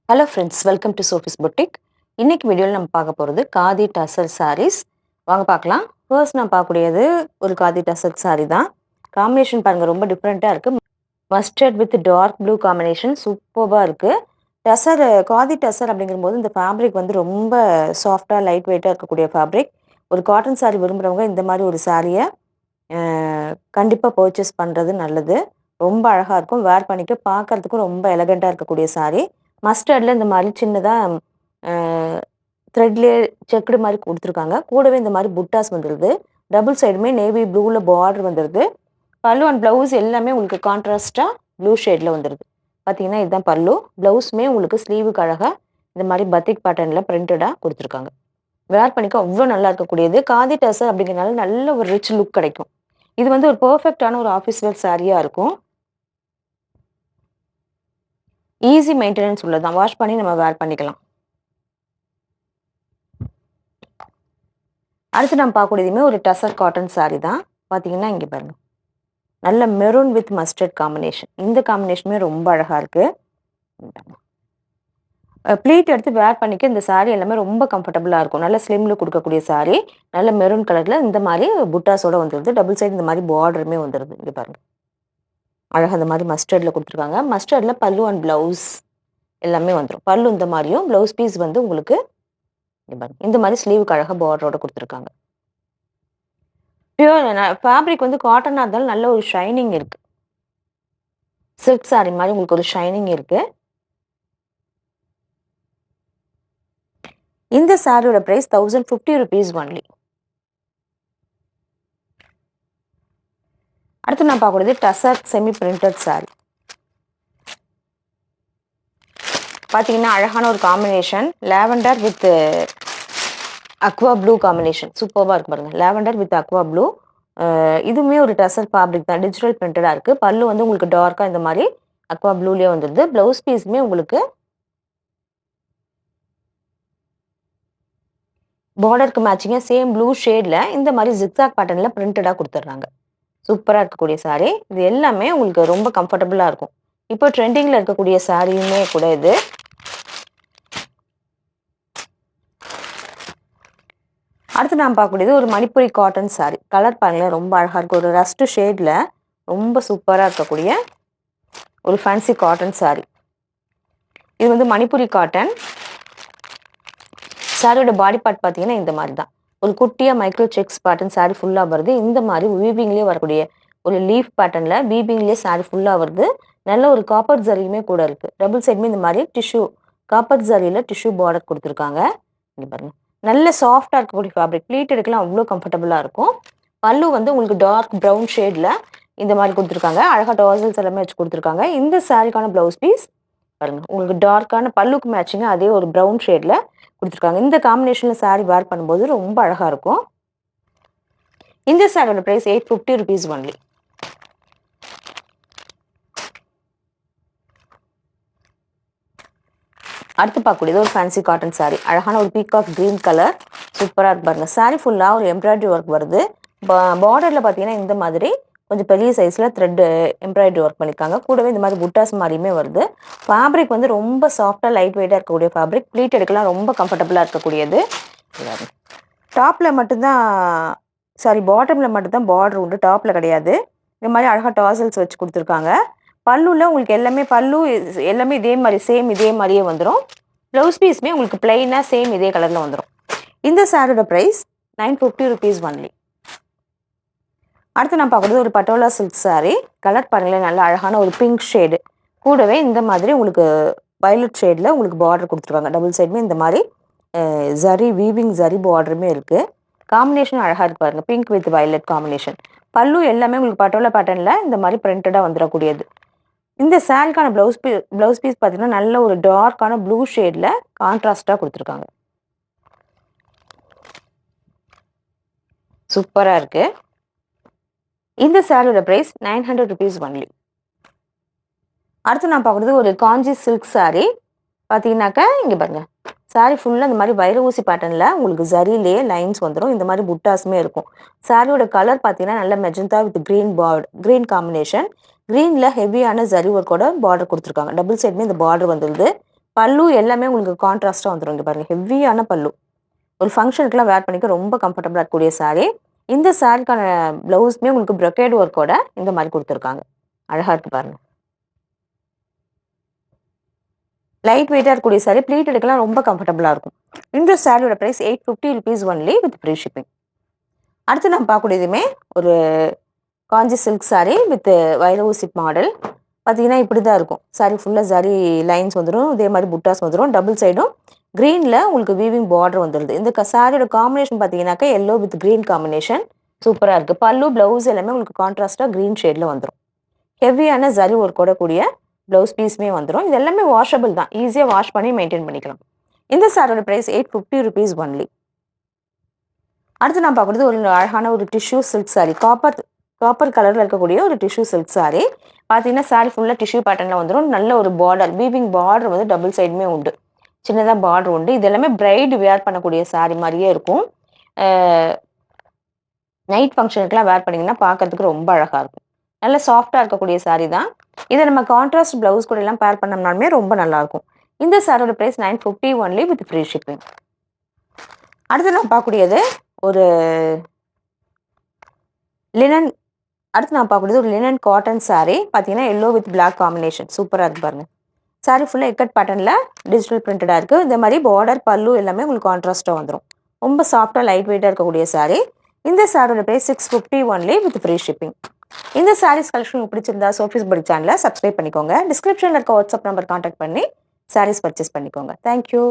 Hello friends, welcome to Sophie's boutique. இன்னைக்கு வீடியோவில் நம்ம பார்க்க போகிறது காதி டசர் சாரீஸ். வாங்க பார்க்கலாம். ஃபர்ஸ்ட் நான் பார்க்கக்கூடியது ஒரு காதி டசர் சாரீ தான். காம்பினேஷன் பாருங்கள், ரொம்ப டிஃப்ரெண்ட்டாக இருக்குது. Mustard with dark blue combination சூப்பராக இருக்குது. டசர் காதி டசர் அப்படிங்கும்போது இந்த ஃபேப்ரிக் வந்து ரொம்ப சாஃப்டாக லைட் வெயிட்டாக இருக்கக்கூடிய ஃபேப்ரிக். ஒரு காட்டன் சாரீ விரும்புகிறவங்க இந்த மாதிரி ஒரு சாரியை கண்டிப்பாக பர்ச்சேஸ் பண்ணுறது நல்லது. ரொம்ப அழகாக இருக்கும், வேர் பண்ணிக்க பார்க்கறதுக்கும் ரொம்ப எலகண்ட்டாக இருக்கக்கூடிய சாரீ. மஸ்டர்டில் இந்த மாதிரி சின்னதாக த்ரெட்லேயே செக்குடு மாதிரி கொடுத்துருக்காங்க. கூடவே இந்த மாதிரி புட்டாஸ் வந்துடுது. டபுள் சைடுமே நேவி ப்ளூவில் பார்டர் வந்துடுது. பல்லு அண்ட் ப்ளவுஸ் எல்லாமே உங்களுக்கு கான்ட்ராஸ்டாக ப்ளூ ஷேடில் வந்துடுது. பார்த்தீங்கன்னா இதுதான் பல்லு. ப்ளவுஸுமே உங்களுக்கு ஸ்லீவுக்கு அழகாக இந்த மாதிரி பத்திக் பேட்டர்னில் பிரிண்டடாக கொடுத்துருக்காங்க. வேர் பண்ணிக்க அவ்வளோ நல்லா இருக்கக்கூடியது. காதி டசர் அப்படிங்கிறனால நல்ல ஒரு ரிச் லுக் கிடைக்கும். இது வந்து ஒரு பர்ஃபெக்டான ஒரு ஆஃபீஸ் வேர் சாரியாக இருக்கும். ஈஸி மெயின்டெனன்ஸ் உள்ளதான். வாஷ் பண்ணி நம்ம வேர் பண்ணிக்கலாம். அடுத்து நம்ம பார்க்கக்கூடியதுமே ஒரு டசர் காட்டன் சாரீ தான். பார்த்தீங்கன்னா இங்கே பாருங்கள், நல்ல மெரூன் வித் மஸ்டர்ட் காம்பினேஷன். இந்த காம்பினேஷனுமே ரொம்ப அழகாக இருக்குது. ப்ளீட் எடுத்து வேர் பண்ணிக்க இந்த சாரீ எல்லாமே ரொம்ப கம்ஃபர்டபுளாக இருக்கும். நல்ல ஸ்லிம்ல கொடுக்கக்கூடிய சாரீ. நல்ல மெரூன் கலரில் இந்த மாதிரி புட்டாஸோடு வந்துடுது. டபுள் சைடு இந்த மாதிரி பார்டருமே வந்துடுது. இங்கே பாருங்கள், அழகாக இந்த மாதிரி மஸ்டர்டில் கொடுத்துருக்காங்க. மஸ்டர்டில் பல்லு அண்ட் ப்ளவுஸ் எல்லாமே வந்துடும். பல்லு இந்த மாதிரியும், ப்ளவுஸ் பீஸ் வந்து உங்களுக்கு இந்த மாதிரி ஸ்லீவுக்கு அழகாக பார்டரோட கொடுத்துருக்காங்க. பியூர் ஃபேப்ரிக் வந்து காட்டனாக இருந்தாலும் நல்ல ஒரு ஷைனிங் இருக்குது. சில்க் சாரீ மாதிரி உங்களுக்கு ஒரு ஷைனிங் இருக்குது. இந்த சாரியோட ப்ரைஸ் 1050 rupees ஒன்லி. அடுத்து நான் பார்க்கக்கூடியது டசர் செமி பிரிண்டட் சாரீ. பார்த்தீங்கன்னா அழகான ஒரு combination. Lavender with Aqua blue combination சூப்பராக இருக்கு பாருங்கள். Lavender with Aqua blue. இதுவுமே ஒரு டசர் ஃபேப்ரிக் தான். டிஜிட்டல் பிரிண்டடாக இருக்குது. பல்லு வந்து உங்களுக்கு டார்க்காக இந்த மாதிரி அக்வா ப்ளூலேயே வந்துடுது. ப்ளவுஸ் பீஸுமே உங்களுக்கு பார்டருக்கு மேட்சிங்காக சேம் ப்ளூ ஷேடில் இந்த மாதிரி ஜிக்ஸாக் பேட்டர்னில் பிரிண்டடாக கொடுத்துட்றாங்க. சூப்பராக இருக்கக்கூடிய சாரீ. இது எல்லாமே உங்களுக்கு ரொம்ப கம்ஃபர்டபுளாக இருக்கும். இப்போ ட்ரெண்டிங்கில் இருக்கக்கூடிய சாரியுமே கூட இது. அடுத்து நான் பார்க்கக்கூடியது ஒரு மணிப்புரி காட்டன் சாரீ. கலர் பாருங்களேன், ரொம்ப அழகாக இருக்குது. ஒரு ரஸ்ட்டு ஷேடில் ரொம்ப சூப்பராக இருக்கக்கூடிய ஒரு ஃபேன்சி காட்டன் சாரீ. இது வந்து மணிப்புரி காட்டன். சாரியோட பாடி பார்ட் பார்த்தீங்கன்னா இந்த மாதிரி தான். ஒரு குட்டியாக மைக்ரோ செக்ஸ் பேட்டர்ன் சாரீ ஃபுல்லாக வருது. இந்த மாதிரி வீவிங்லேயே வரக்கூடிய ஒரு லீஃப் பேட்டர்னில் வீவிங்லேயே சாரீ ஃபுல்லாக வருது. நல்ல ஒரு காப்பர் ஜரியுமே கூட இருக்குது. டபுள் சைடுமே இந்த மாதிரி டிஷ்யூ காப்பர் ஜரியில் டிஷ்யூ பார்டர் கொடுத்துருக்காங்க. இங்கே பாருங்கள், நல்ல சாஃப்டாக இருக்கக்கூடிய ஃபேப்ரிக். ப்ளீட் எடுக்கலாம் அவ்வளோ கம்ஃபர்டபுளாக இருக்கும். பல்லு வந்து உங்களுக்கு டார்க் ப்ரௌன் ஷேடில் இந்த மாதிரி கொடுத்துருக்காங்க. அழகாக டாசல்ஸ் எல்லாமே வச்சு கொடுத்துருக்காங்க. இந்த சாரிக்கான ப்ளவுஸ் பீஸ் பாருங்கள், உங்களுக்கு டார்க்கான பல்லுக்கு மேட்சிங்காக அதே ஒரு ப்ரௌன் ஷேடில் கொடுத்துருக்காங்க. இந்த காம்பினேஷனில் சாரீ வேர் பண்ணும்போது ரொம்ப அழகாக இருக்கும். இந்த சாரியோட ப்ரைஸ் 850 rupees ஒன்லி. அடுத்து பார்க்கக்கூடியது ஒரு ஃபேன்சி காட்டன் சாரீ. அழகான ஒரு பீகாக் கிரீன் கலர் சூப்பராக இருக்கு பாருங்கள். சாரீ ஃபுல்லாக ஒரு எம்ப்ராய்டரி ஒர்க் வருது. பார்டரில் பார்த்தீங்கன்னா இந்த மாதிரி கொஞ்சம் பெரிய சைஸில் த்ரெட்டு எம்ப்ராய்டரி ஒர்க் பண்ணியிருக்காங்க. கூடவே இந்த மாதிரி புட்டாஸ் மாதிரியுமே வருது. ஃபேப்ரிக் வந்து ரொம்ப சாஃப்டாக லைட் வெயிட்டாக இருக்கக்கூடிய ஃபேப்ரிக். ப்ளீட் எடுக்கலாம் ரொம்ப கம்ஃபர்டபுளாக இருக்கக்கூடியது. டாப்பில் மட்டும்தான் பாட்டமில் மட்டும்தான் பார்டர் உண்டு, டாப்பில் கிடையாது. இந்த மாதிரி அழகாக டாசல்ஸ் வச்சு கொடுத்துருக்காங்க. பல்லுவில் உங்களுக்கு பல்லு எல்லாமே இதே மாதிரி சேம் இதே மாதிரியே வந்துடும். ப்ளவுஸ் பீஸுமே உங்களுக்கு பிளெயினாக சேம் இதே கலரில் வந்துடும். இந்த சாரியோட ப்ரைஸ் 950 rupees ஒன்லி. அடுத்து நான் பார்க்குறது ஒரு பட்டோலா சில்க் சாரீ. கலர் பாருங்களேன், நல்ல அழகான ஒரு பிங்க் ஷேடு. கூடவே இந்த மாதிரி உங்களுக்கு வயலட் ஷேடில் உங்களுக்கு பார்டர் கொடுத்துருக்காங்க. டபுள் சைடுமே இந்த மாதிரி ஜரி வீவிங் ஜரி பார்டருமே இருக்குது. காம்பினேஷன் அழகாக இருக்கு பாருங்கள், பிங்க் வித் வயலட் காம்பினேஷன். பல்லு எல்லாமே உங்களுக்கு பட்டோலா பேட்டர்னில் இந்த மாதிரி பிரிண்டடாக வந்துடக்கூடியது. இந்த சாரிக்கான ப்ளவுஸ் பீஸ் பார்த்தீங்கன்னா நல்ல ஒரு டார்க்கான ப்ளூ ஷேடில் கான்ட்ராஸ்டாக கொடுத்துருக்காங்க. சூப்பராக இருக்குது. இந்த சாரியோட ப்ரைஸ் 900 rupees ஒன்லி. அடுத்து நான் பார்க்குறது ஒரு காஞ்சி சில்க் சாரீ. பார்த்தீங்கன்னாக்கா இங்கே பாருங்கள், சாரீ ஃபுல்லாக இந்த மாதிரி வைர ஊசி பேட்டர்னில் உங்களுக்கு ஜரியிலேயே லைன்ஸ் வந்துடும். இந்த மாதிரி புட்டாஸுமே இருக்கும். சாரியோட கலர் பார்த்தீங்கன்னா நல்ல மெஜந்தா வித் க்ரீன் காம்பினேஷன். க்ரீனில் ஹெவியான ஜரி ஒர்க்கோட பார்டர் கொடுத்துருக்காங்க. டபுள் சைடுமே இந்த பார்டர் வந்துடுது. பல்லு எல்லாமே உங்களுக்கு கான்ட்ராஸ்ட்டாக வந்துடும். இங்கே பாருங்கள், ஹெவியான பல்லு. ஒரு ஃபங்க்ஷனுக்குலாம் வேர் பண்ணிக்க ரொம்ப கம்ஃபர்டபுளாக இருக்கக்கூடிய சாரீ. இந்த சாரீக்கான ப்ளவுஸுமே உங்களுக்கு ப்ரொக்கேட் ஒர்க்கோட இந்த மாதிரி கொடுத்துருக்காங்க. அழகாக இருக்குது பாருங்கள். லைட் வெயிட்டாக இருக்கக்கூடிய சாரீ, ப்ளீட் எடுக்கலாம் ரொம்ப கம்ஃபர்டபுளாக இருக்கும். இந்த சாரியோட price 850 rupees only with free shipping. அடுத்து நம்ம பார்க்கக்கூடியதுமே ஒரு காஞ்சி சில்க் சாரீ வித் வைரவுசிப் மாடல். பார்த்தீங்கன்னா இப்படி தான் இருக்கும். சாரீ ஃபுல்லாக சாரீ லைன்ஸ் வந்துடும். இதே மாதிரி புட்டாஸ் வந்துடும். டபுள் சைடும் க்ரீனில் உங்களுக்கு வீவிங் பார்டர் வந்துடுது. இந்த சாரியோட காம்பினேஷன் பார்த்தீங்கன்னாக்கா எல்லோ வித் க்ரீன் காம்பினேஷன் சூப்பராக இருக்குது. பல்லு ப்ளவுஸ் எல்லாமே உங்களுக்கு கான்ட்ராஸ்ட்டாக க்ரீன் ஷேடில் வந்துடும். ஹெவியான ஜரி ஒர்க்கோட கூடிய ப்ளவுஸ் பீஸுமே வந்துடும். இது எல்லாமே வாஷபிள் தான். ஈஸியாக வாஷ் பண்ணி மெயின்டைன் பண்ணிக்கலாம். இந்த சாரியோட ப்ரைஸ் 850 rupees ஒன்லி. அடுத்து நான் பார்க்குறது ஒரு அழகான ஒரு டிஷ்யூ சில்க் சாரீ. காப்பர் கலரில் இருக்கக்கூடிய ஒரு டிஷ்யூ சில்க் சாரீ. பார்த்தீங்கன்னா சாரீ ஃபுல்லாக டிஷ்யூ பேட்டர்னில் வந்துடும். நல்ல ஒரு பார்டர், வீவிங் பார்டர் வந்து டபுள் சைடுமே உண்டு. சின்னதாக பார்டர் உண்டு. இது எல்லாமே பிரைடு வேர் பண்ணக்கூடிய சாரீ மாதிரியே இருக்கும். நைட் ஃபங்க்ஷனுக்குலாம் வேர் பண்ணிங்கன்னா பார்க்கறதுக்கு ரொம்ப அழகாக இருக்கும். நல்ல சாஃப்டாக இருக்கக்கூடிய சாரீ தான். இதை நம்ம கான்ட்ராஸ்ட் ப்ளவுஸ் கூட எல்லாம் பேர் பண்ணோம்னாலுமே ரொம்ப நல்லாயிருக்கும். இந்த சாரியோட price 950 only with free shipping. அடுத்து நான் பார்க்கக்கூடியது ஒரு லினன். அடுத்து நான் பார்க்கக்கூடியது ஒரு லினன் காட்டன் சாரீ. பார்த்தீங்கன்னா எல்லோ வித் பிளாக் காம்பினேஷன் சூப்பராக இருக்கு பாருங்கள். சாரீ ஃபுல்லாக எக்கட் பேட்டர்னில் டிஜிட்டல் பிரிண்டடாக இருக்குது. இந்த மாதிரி பார்டர் பல்லு எல்லாமே உங்களுக்கு கான்ட்ராஸ்ட்டாக வந்துடும். ரொம்ப சாஃப்டாக லைட் வெயிட்டாக இருக்கக்கூடிய சாரீ. இந்த சாரியோட price 650 only with free shipping. இந்த சாரீஸ் கலெக்ஷன் உங்களுக்கு பிடிச்சிருந்தா சோஃபிஸ் புட்டிக் சேனலை சப்ஸ்கிரைப் பண்ணிக்கோங்க. டிஸ்கிரிப்ஷனில் இருக்க வாட்ஸ்அப் நம்பர் கான்டாக்ட் பண்ணி சாரீஸ் பர்ச்சேஸ் பண்ணிக்கோங்க. தேங்க்யூ.